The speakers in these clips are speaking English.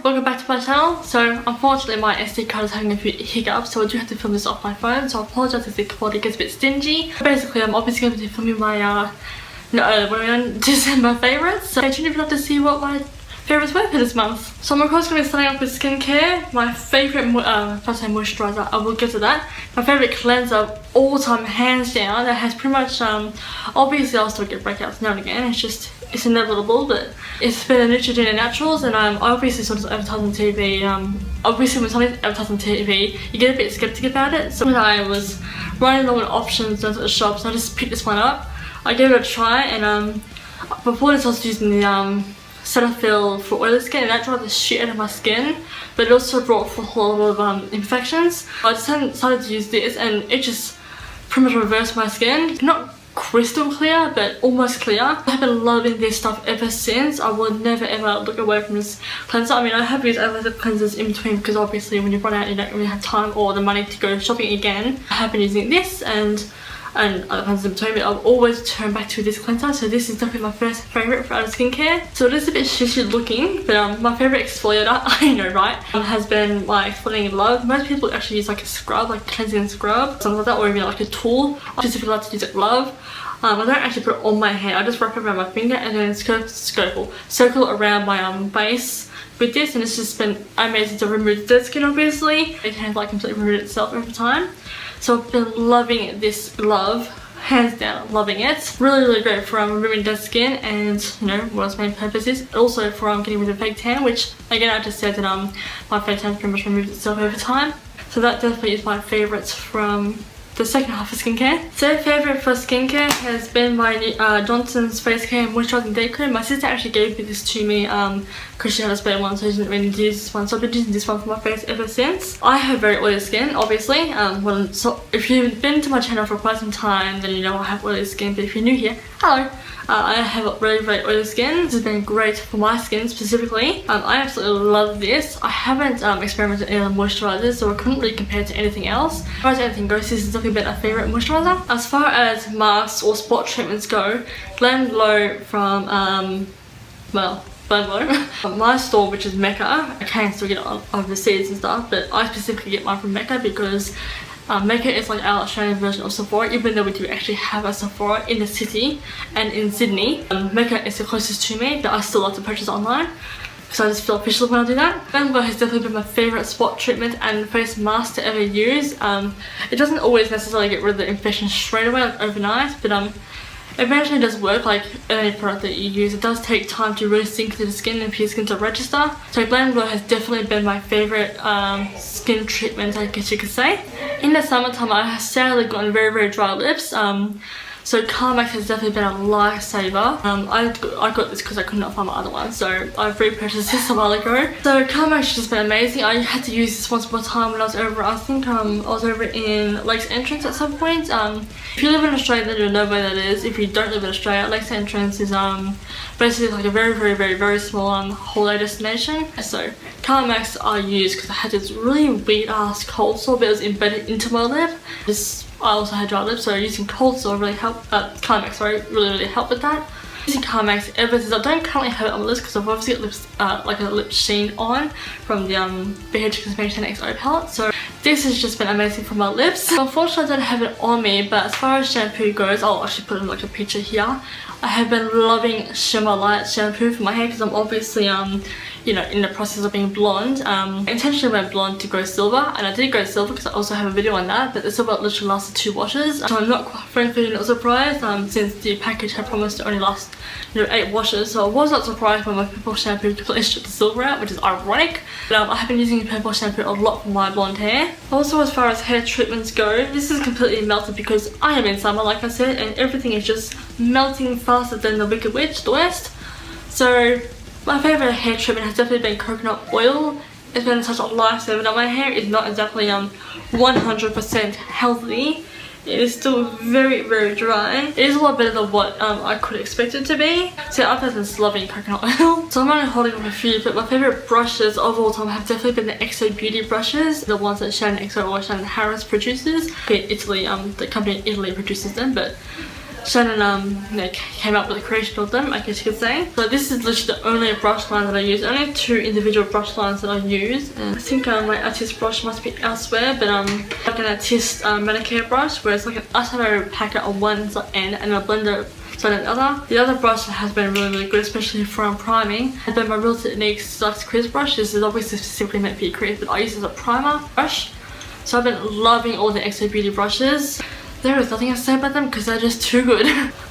welcome back to my channel. So unfortunately my SD card is having a few hiccups, so I do have to film this off my phone, so I apologise if the quality gets a bit stingy. Basically I'm obviously going to be filming my December favourites, so stay tuned if you'd like to see what my favourites were for this month. So I'm of course going to be starting off with skincare. My favourite moisturiser, I will get to that. My favourite cleanser of all time, hands down, that has pretty much, obviously I'll still get breakouts now and again, it's inevitable, but it's been a Neotrogena Naturals, and I obviously saw this advertised on TV. Obviously when something's advertised on TV, you get a bit skeptic about it. So when I was running low on options at the shops, I just picked this one up. I gave it a try, and before this I was using the Cetaphil for oily skin, and that dried the shit out of my skin, but it also brought for a whole lot of infections. I just decided to use this, and it just pretty much reversed my skin. Not crystal clear, but almost clear. I have been loving this stuff ever since. I will never ever look away from this cleanser. I mean, I have used other cleansers in between because obviously when you run out you don't really have time or the money to go shopping again. I have been using this and other cleansers in between, but I've always turned back to this cleanser, so this is definitely my first favourite for other skincare. So it is a bit shitty looking, but my favourite exfoliator, I know right, has been my exfoliating glove. Most people actually use like a scrub, like a cleansing scrub, something like that, or even like a tool. I specifically like to use a glove. I don't actually put it on my hair, I just wrap it around my finger and then circle around my base with this, and it's just been amazing to remove dead skin. Obviously it can like completely remove itself every time, so I've been loving this glove, hands down loving it. Really great for removing dead skin, and you know what its main purpose is, also for getting rid of fake tan, which again I just said that my fake tan pretty much removed itself over time. So that definitely is my favourites from the second half of skincare. So favourite for skincare has been my Johnson's Face Care Moisturising Day Cream. My sister actually gave this to me because she had a spare one, so she didn't really use this one. So I've been using this one for my face ever since. I have very oily skin, obviously. So if you've been to my channel for quite some time, then you know I have oily skin, but if you're new here, hello. I have very oily skin. This has been great for my skin specifically. I absolutely love this. I haven't experimented with any other moisturisers, so I couldn't really compare it to anything else. As far as anything goes, this has definitely been a favourite moisturiser. As far as masks or spot treatments go, Glamlow from, Glamlow. My store, which is Mecca, I can still get it overseas and stuff, but I specifically get mine from Mecca because Mecca is like our Australian version of Sephora, even though we do actually have a Sephora in the city and in Sydney. Mecca is the closest to me, but I still like to purchase online because I just feel official when I do that. Glamlow has definitely been my favourite spot treatment and face mask to ever use. It doesn't always necessarily get rid of the infection straight away, like overnight, but it eventually does work. Like any product that you use, it does take time to really sink into the skin and for your skin to register. So Glamlow has definitely been my favourite skin treatment, I guess you could say. In the summertime I have sadly gotten very dry lips, so Carmex has definitely been a lifesaver. I got this because I could not find my other one, so I repurchased this a while ago. So Carmex has just been amazing. I had to use this once upon a time when I was over, I think I was over in Lakes Entrance at some point. If you live in Australia then you'll know where that is. If you don't live in Australia, Lakes Entrance is basically like a very small holiday destination. So Carmex I used because I had this really weird ass cold sore, but it was embedded into my lip. I also had dry lips, so using cold sore really helped. Carmex, sorry, really helped with that. Using Carmex ever since. I don't currently have it on my lips because I've obviously got lips, like a lip sheen on from the beige Cosmetics Shaaanxo palette. So this has just been amazing for my lips. Unfortunately I don't have it on me, but as far as shampoo goes, I'll actually put in like a picture here. I have been loving Shimmer light shampoo for my hair because I'm obviously you know, in the process of being blonde. I intentionally went blonde to go silver, and I did go silver because I also have a video on that, but the silver literally lasted 2 washes. So I'm not frankly not surprised since the package had promised to only last, you know, 8 washes. So I was not surprised when my purple shampoo completely stripped the silver out, which is ironic. But I have been using purple shampoo a lot for my blonde hair. Also, as far as hair treatments go, this is completely melted because I am in summer, like I said, and everything is just melting faster than the Wicked Witch, the West. So my favourite hair treatment has definitely been coconut oil. It's been such a lifesaver. Now my hair is not exactly 100% healthy. It is still very dry. It is a lot better than what I could expect it to be. So I've been loving coconut oil. So I'm only holding up a few, but my favourite brushes of all time have definitely been the Xobeauty brushes. The ones that Shaaanxo or Shaaanxo produces. Okay, Italy, the company in Italy produces them, but Shaaanxo came up with the creation of them, I guess you could say. So this is literally the only brush line that I use. Only 2 individual brush lines that I use. And I think my Artiste brush must be elsewhere, but like an Artiste manicare brush, where it's like an eyeshadow packet on one end and a blender so on the other. The other brush that has been really good, especially for priming, has been my Real Techniques Luxe Crease brush. This is obviously specifically meant for your crease, but I use it as a primer brush. So I've been loving all the Xobeauty brushes. There is nothing I say about them because they're just too good.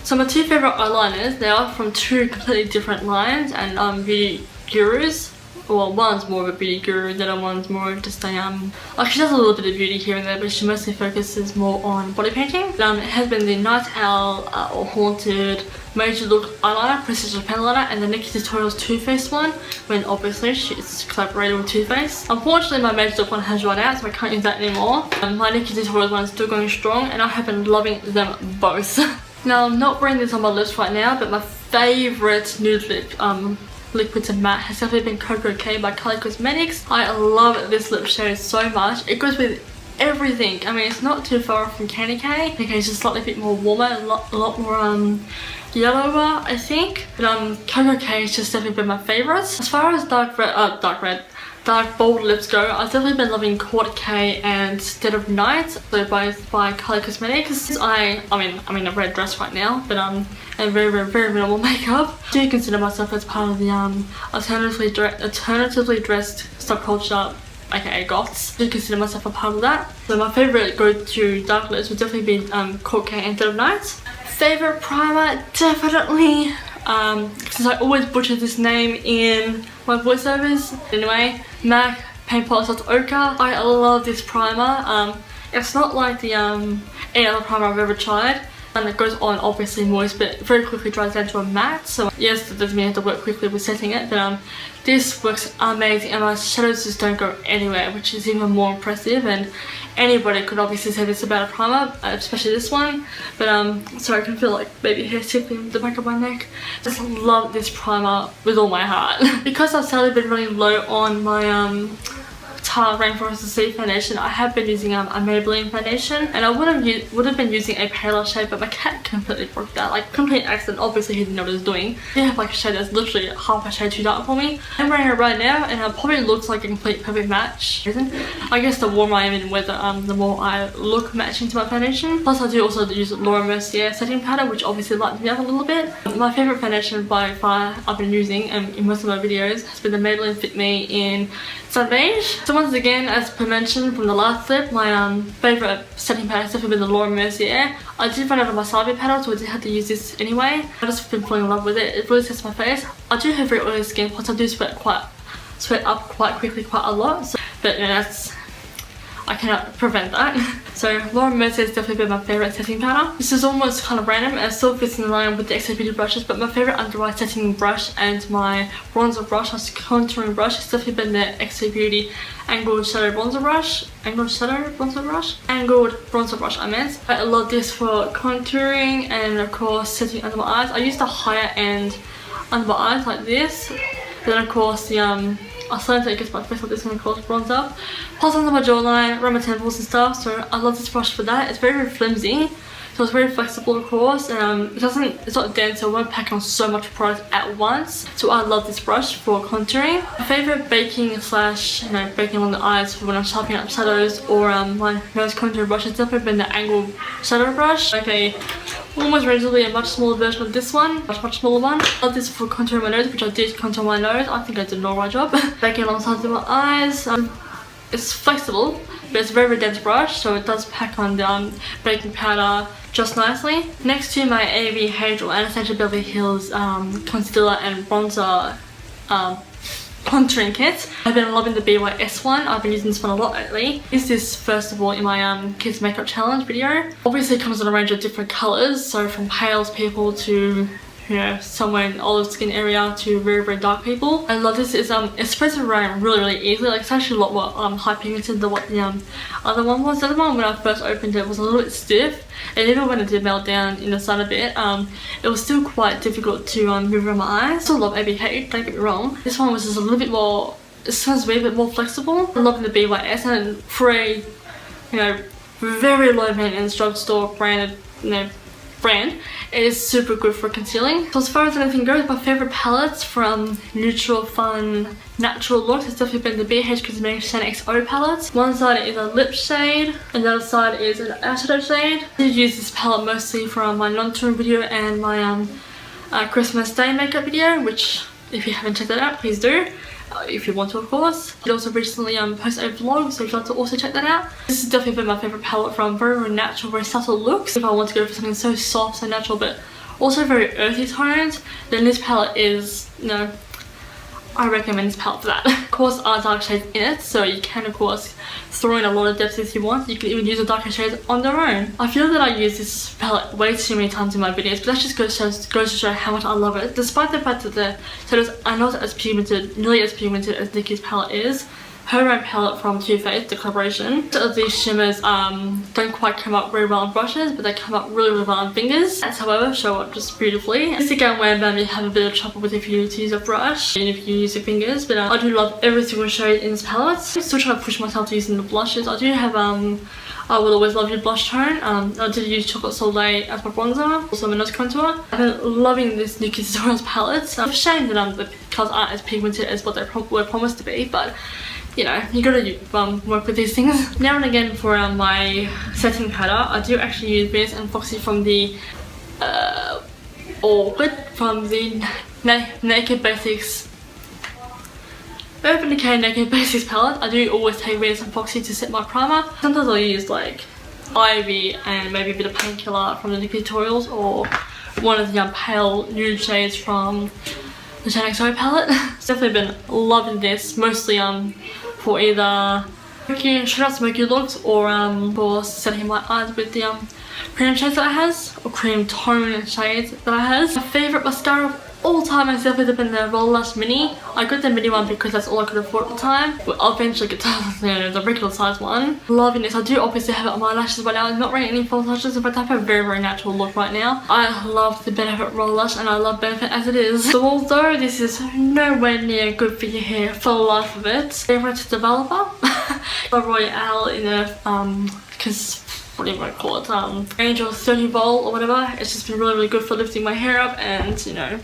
So my 2 favourite eyeliners, they are from 2 completely different lines and beauty gurus. Well, one's more of a beauty guru, the other one's more of just a like she does a little bit of beauty here and there, but she mostly focuses more on body painting. It has been the Night Owl or Haunted Madeyewlook eyeliner, Precision pen liner, and the Nikkietutorials Too Faced one, when obviously she's collaborated with Too Faced. Unfortunately, my Madeyewlook one has run out, so I can't use that anymore. My Nikkietutorials one is still going strong, and I have been loving them both. Now, I'm not wearing this on my lips right now, but my favourite nude lip liquid to matte has definitely been Koko K by KylieCosmetics. I love this lip shade so much. It goes with everything. I mean, it's not too far from Candy K. Candy K is just slightly a bit more warmer, a lot more yellower, I think. But Koko K has just definitely been my favourites. As far as dark bold lips go, I've definitely been loving Kourt K and Dead of Night. They're both by KylieCosmetics. I'm in a red dress right now, but and very minimal makeup. I do consider myself as part of the alternatively dressed subculture, aka goths. I do consider myself a part of that. So my favourite go-to dark lips would definitely be Kourt K and Dead of Night. Favourite primer, definitely, since I always butcher this name in my voiceovers. Anyway, MAC Paint Pot Ochre. I love this primer. It's not like the any other primer I've ever tried. And it goes on obviously moist, but very quickly dries down to a matte. So yes, it does mean I have to work quickly with setting it, but this works amazing, and my shadows just don't go anywhere, which is even more impressive. And anybody could obviously say this about a primer, especially this one. But sorry, I can feel like baby hair tickling the back of my neck. Just love this primer with all my heart. Because I've sadly been running low on my Rainforest Sea foundation, I have been using a Mabelline foundation, and I would have been using a paler shade, but my cat completely broke that, like complete accident. Obviously he didn't know what he was doing. I have like a shade that's literally half a shade too dark for me. I'm wearing it right now, and it probably looks like a complete perfect match. I guess the warmer I am in weather, the more I look matching to my foundation. Plus I do also use Mercier setting powder, which obviously lightens me up a little bit. My favourite foundation by far I've been using in most of my videos has been the Maybelline Fit Me in Sun Beige. So once again, as per mentioned from the last clip, my favourite setting powder has definitely been the Mercier. I did run out of my Salvia powder, so I did have to use this anyway. I've just been falling in love with it. It really sets my face. I do have very oily skin, plus I do sweat up quite quickly, quite a lot. So, but you know, I cannot prevent that. So Mercier has definitely been my favourite setting powder. This is almost kind of random and still fits in line with the Xobeauty brushes, but my favourite under eye setting brush and my bronzer brush, contouring brush, has definitely been the Xobeauty angled shadow bronzer brush. Angled bronzer brush, I meant. I love this for contouring and of course setting under my eyes. I use the higher end under my eyes like this. Then of course the I started to get my face like this one, of course, bronzer. Plus under my jawline, around my temples and stuff, so I love this brush for that. It's very flimsy, so it's very flexible, of course, and it's not dense, so it won't pack on so much product at once. So I love this brush for contouring. My favourite baking along the eyes for when I'm sharpening up shadows or my nose contour brush has definitely been the angled shadow brush. Okay, almost relatively a much smaller version of this one, much smaller one. I love this for contouring my nose, which I did contour my nose. I think I did an alright job. Baking alongside my eyes. It's flexible, but it's a very dense brush, so it does pack on the baking powder just nicely. Next to my AB Hazel Anastasia Beverly Hills concealer and bronzer contouring kit. I've been loving the BYS one. I've been using this one a lot lately. Is this first of all in my kids makeup challenge video. Obviously it comes in a range of different colours, so from pale people to somewhere in olive skin area to very dark people. I love this. It spreads around really easily. Like, it's actually a lot more high pigmented than what the other one was. The other one, when I first opened it, was a little bit stiff, and even when it did melt down in the sun a bit, it was still quite difficult to move around my eyes. Still love ABH, don't get me wrong. This one was just a little bit more, it sounds weird, but more flexible. I'm loving the BYS, and for a very low maintenance drugstore branded brand. It is super good for concealing. So as far as anything goes, my favourite palettes from Neutral Fun Natural Look has definitely been the BH Cosmetics Shaaanxo palettes. One side is a lip shade and the other side is an eyeshadow shade. I did use this palette mostly from my non-touring video and my Christmas Day makeup video, which if you haven't checked that out, please do. If you want to, of course. I also recently posted a vlog, so if you'd like to also check that out. This has definitely been my favourite palette from very, very natural, very subtle looks. If I want to go for something so soft, so natural, but also very earthy tones, then this palette is, you know, I recommend this palette for that. Of course, are dark shades in it, so you can of course throw in a lot of depth if you want. You can even use the darker shades on their own. I feel that I use this palette way too many times in my videos, but that just goes to show how much I love it. Despite the fact that the shadows are not as pigmented, nearly as pigmented as Nikkie's palette is, her own palette from Too Faced, the collaboration. So these shimmers don't quite come up very well on brushes, but they come up really, really well on fingers. That's, however, show up just beautifully. This is again where maybe have a bit of trouble with if you use a brush and if you use your fingers, but I do love every single shade in this palette. I'm still trying to push myself to using the blushes. I do have I Will Always Love You blush tone. I did use Chocolate Soleil as my bronzer, also my nose contour. I've been loving this Nikkietutorials palette. It's a shame that the colours aren't as pigmented as what they were promised to be, but you know, you gotta work with these things. Now and again for my setting powder, I do actually use Venus and Foxy from the from the Naked Basics Urban Decay Naked Basics palette. I do always take Venus and Foxy to set my primer. Sometimes I'll use like Ivy and maybe a bit of Painkiller from the Nikkietutorials, or one of the pale nude shades from the Shaaanxo palette. Definitely been loving this, mostly for either smoky looks or for setting my eyes with the cream shades that it has, or cream tone shades that it has. My favourite mascara of all time has definitely been the Roller Lash Mini. I got the mini one because that's all I could afford at the time, but I'll eventually get to the regular size one. Loving this. I do obviously have it on my lashes right now. I'm not wearing any false lashes, but I have a very, very natural look right now. I love the Benefit Roller Lash and I love Benefit as it is. So although this is nowhere near good for your hair for the life of it, favourite developer Royale in a because what do you want to call it, Angel 30 Volt or whatever. It's just been really, really good for lifting my hair up and, you know,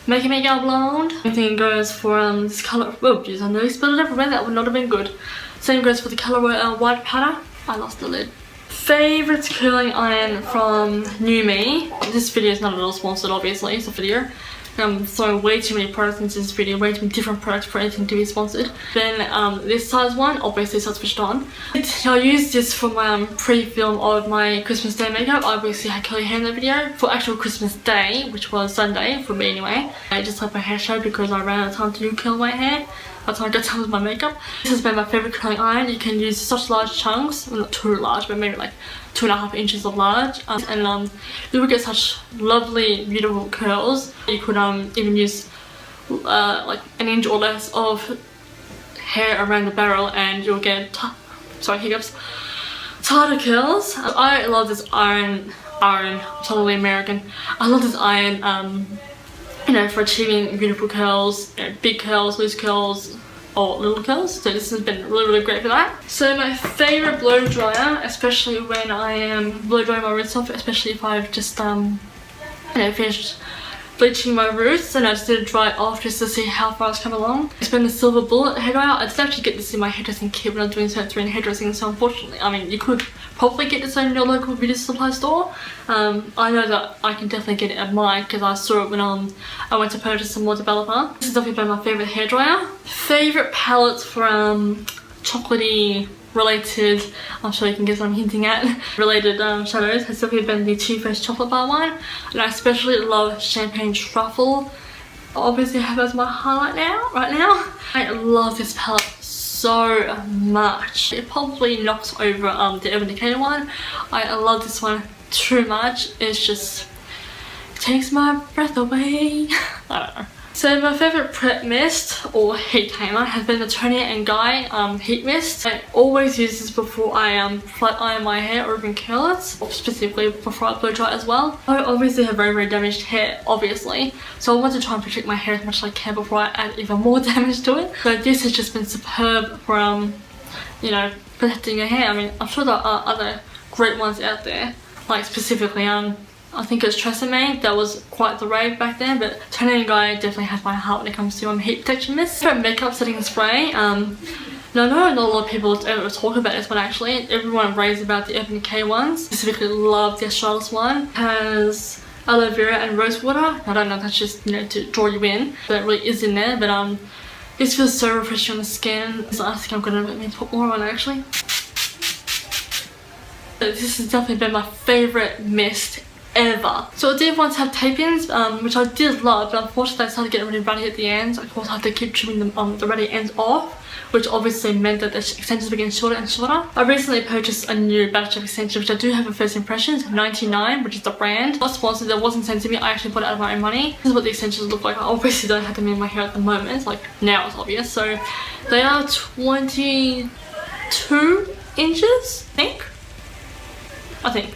making me go blonde. Same thing goes for this colour. Oh jeez, I nearly spilled it everywhere. That would not have been good. Same goes for the colour white powder. I lost the lid. Favourite curling iron from New Me. This video is not at all sponsored, obviously. It's a video. I'm throwing way too many products into this video, way too many different products for anything to be sponsored. Then this size one, obviously it's not switched on. I used this for my pre-film of my Christmas Day makeup. I obviously had curly hair in the video. For actual Christmas Day, which was Sunday for me anyway, I just let my hair show because I ran out of time to curl my hair. By the time I got done with my makeup. This has been my favourite curling iron. You can use such large chunks, well, not too large, but maybe like 2.5 inches of large, and you will get such lovely, beautiful curls. You could even use like an inch or less of hair around the barrel, and you'll get hiccups, tighter curls. I love this iron. Totally American. I love this iron. You know, for achieving beautiful curls, you know, big curls, loose curls, or little curls. So this has been really, really great for that. So my favourite blow dryer, especially when I am blow drying my roots off, especially if I've just you know, finished bleaching my roots and I just did it dry off just to see how far it's come along. It's been a Silver Bullet hair dryer. I did actually get this in my hairdressing kit when I was doing sensory and hairdressing, so unfortunately, I mean, you could probably get this in your local beauty supply store. I know that I can definitely get it at mine because I saw it when I went to purchase some more developer. This has definitely been my favourite hair dryer. Favourite palettes from chocolatey related, I'm sure you can guess what I'm hinting at, related shadows has definitely been the Too Faced Chocolate Bar one, and I especially love Champagne Truffle. I obviously have it as my highlight right now. I love this palette so much. It probably knocks over the Urban Decay one. I love this one too much. It's just, it takes my breath away. I don't know. So my favourite prep mist or heat tamer has been the Toni and Guy heat mist. I always use this before I flat iron my hair or even curl it, or specifically before I blow dry as well. I obviously have very, very damaged hair, obviously, so I want to try and protect my hair as much as I can before I add even more damage to it. So this has just been superb for you know, protecting your hair. I mean, I'm sure there are other great ones out there, like specifically I think it was Tresemme that was quite the rave back then, but Toni and Guy definitely has my heart when it comes to heat protection mist. For makeup setting spray, no, not a lot of people ever talk about this one actually. Everyone raves about the Urban Decay ones. Specifically love the Australis one. It has aloe vera and rose water. I don't know if that's just, you know, to draw you in, but it really is in there. But this feels so refreshing on the skin. So I think I'm gonna put more on actually. This has definitely been my favourite mist ever. So I did once have tape-ins, which I did love, but unfortunately I started getting really runny at the ends. Of course I had to keep trimming the runny ends off, which obviously meant that the extensions were getting shorter and shorter. I recently purchased a new batch of extensions, which I do have in First Impressions, 99, which is the brand. Not sponsored, that wasn't sent to me, I actually bought it out of my own money. This is what the extensions look like. I obviously don't have them in my hair at the moment, like now it's obvious. So they are 22 inches, I think.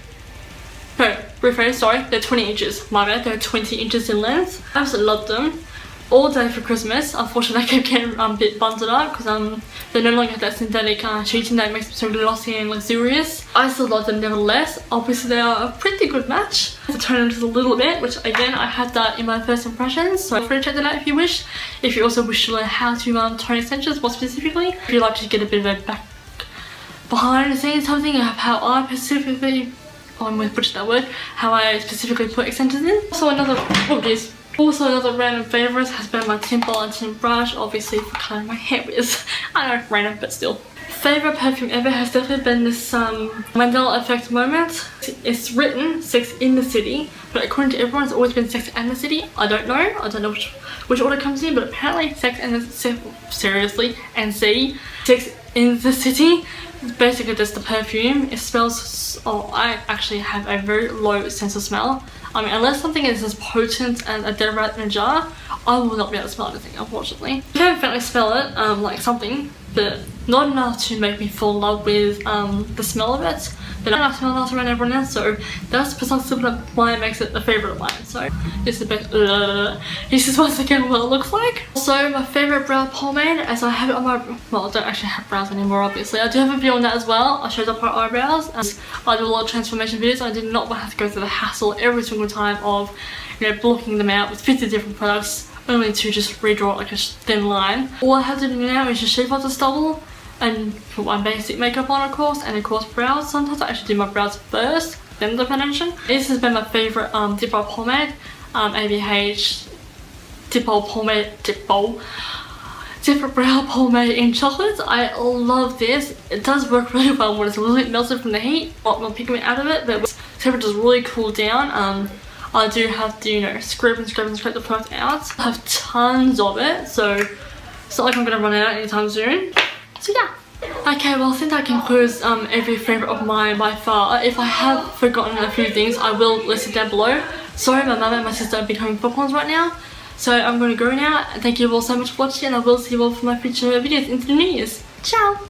No, rephrase, sorry, they're 20 inches. My bad, they're 20 inches in length. I absolutely love them. All day for Christmas. Unfortunately, I kept getting a bit bundled up because they no longer have that synthetic sheeting that makes them so glossy and luxurious. I still love them nevertheless. Obviously, they are a pretty good match. To turn them just a little bit, which again, I had that in my First Impressions, so feel free to check that out if you wish. If you also wish to learn how to tone extensions more specifically, if you'd like to get a bit of a behind the scenes something of how I specifically, I'm going to butcher that word, how I specifically put extensions in. Also another random favourite has been my Timple and Tint brush, obviously for colouring my hair with. I know, random, but still. Favourite perfume ever has definitely been this Mandela Effect moment. It's written Sex in the City, but according to everyone it's always been Sex and the City. I don't know which order comes in, but apparently Sex and the seriously, and C, Sex in the City. Basically just the perfume. It smells, oh, I actually have a very low sense of smell. I mean, unless something is as potent as a dead rat in a jar, I will not be able to smell anything, unfortunately. I can definitely smell it, like something, but not enough to make me fall in love with the smell of it. But I smell enough around everyone else, so that's precisely why it makes it a favourite of mine. So this is this is once again what it looks like. Also, my favourite brow pomade, as I have it on my, well, I don't actually have brows anymore obviously. I do have a video on that as well. I showed up her eyebrows. I do a lot of transformation videos. I did not want to have to go through the hassle every single time of, you know, blocking them out with 50 different products, only to just redraw it like a thin line. All I have to do now is just shave off the stubble and put my basic makeup on, of course, and of course brows. Sometimes I actually do my brows first, then the foundation. This has been my favourite dip brow pomade, ABH dip brow pomade in chocolate. I love this. It does work really well when it's a little bit melted from the heat, not picking me out of it, but the temperature does really cool down. I do have to, you know, scrape the product out. I have tons of it, so it's not like I'm gonna run out anytime soon. So yeah. Okay, well, I think that concludes every favourite of mine by far. If I have forgotten a few things, I will list it down below. Sorry, my mum and my sister have been having popcorns right now. So I'm going to go now. Thank you all so much for watching, and I will see you all for my future videos into the New Year's. Ciao!